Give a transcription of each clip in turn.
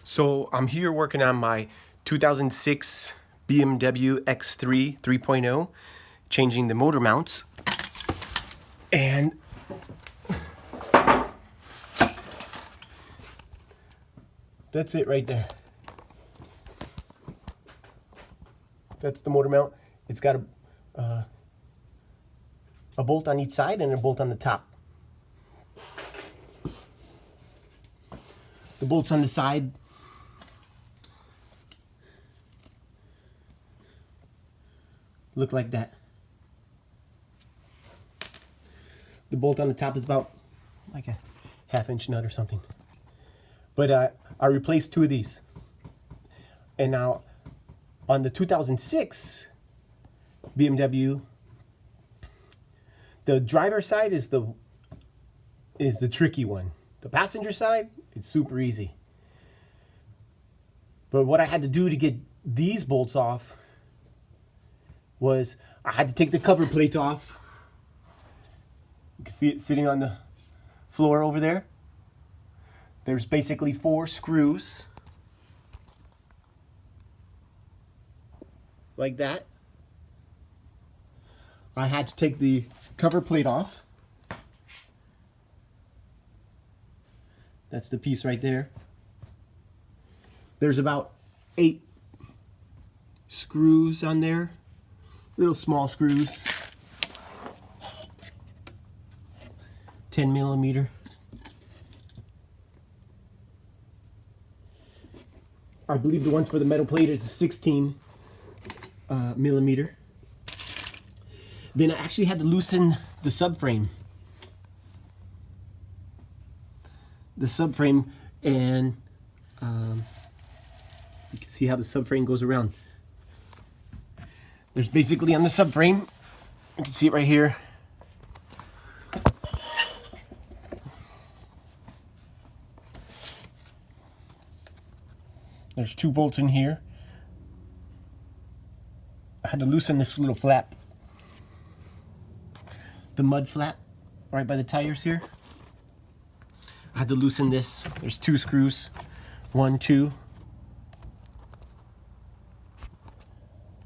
So I'm here working on my 2006 BMW X3 3.0, changing the motor mounts. And that's it right there. That's the motor mount. It's got a bolt on each side and a bolt on the top. The bolts on the side look like that. The bolt on the top is about like a half-inch nut or something. But I replaced two of these. And now on the 2006 BMW, the driver side is the tricky one. The passenger side, it's super easy. But what I had to do to get these bolts off was I had to take the cover plate off. You can see it sitting on the floor over there. There's basically 4 screws like that. I had to take the cover plate off. That's the piece right there. There's about 8 screws on there, little small screws, 10 millimeter. I believe the ones for the metal plate is 16 millimeter. Then I actually had to loosen the subframe. And you can see how the subframe goes around. There's basically on the subframe, you can see it right here. There's 2 bolts in here. I had to loosen this little flap, the mud flap right by the tires here. I had to loosen this. There's 2 screws, 1, 2.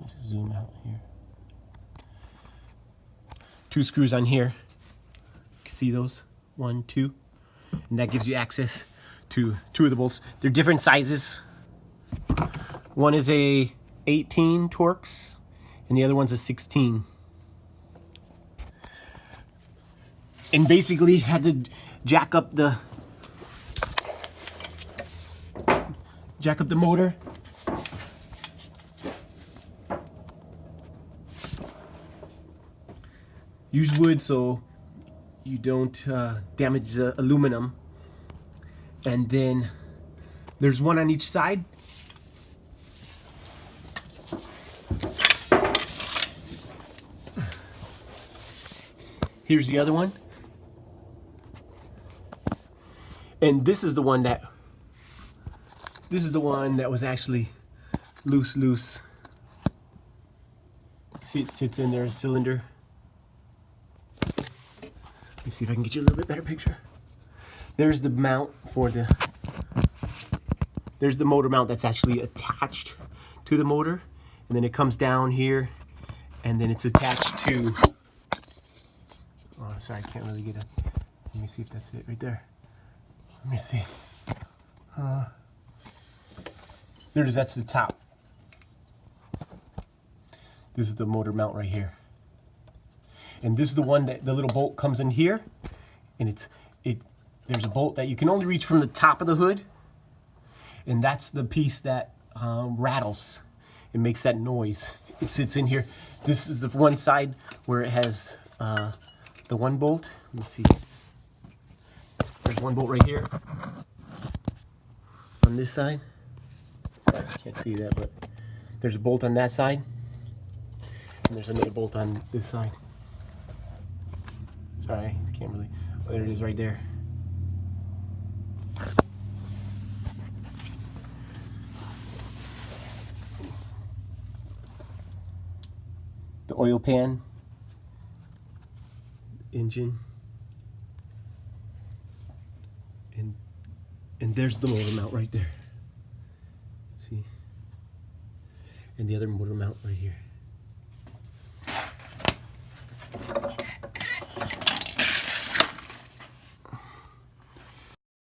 Let's zoom out here. 2 screws on here. You can see those, 1, 2, and that gives you access to 2 of the bolts. They're different sizes. One is a 18 Torx, and the other one's a 16. And basically had to jack up the motor. Use wood so you don't damage the aluminum. And then there's one on each side. Here's the other one. And this is the one that was actually loose. See, it sits in there, a cylinder. Let me see if I can get you a little bit better picture. There's the mount for there's the motor mount that's actually attached to the motor, and then it comes down here, and then it's attached to, oh, sorry, I can't really get it. Let me see if that's it right there. Let me see. There it is, that's the top. This is the motor mount right here. And this is the one that the little bolt comes in here, and there's a bolt that you can only reach from the top of the hood, and that's the piece that rattles. It makes that noise. It sits in here. This is the one side where it has the one bolt. Let me see. There's one bolt right here on this side. Sorry, I can't see that, but there's a bolt on that side, and there's another bolt on this side. Sorry, I can't really. Oh, there it is right there. The oil pan, engine, and there's the motor mount right there. and the other motor mount right here.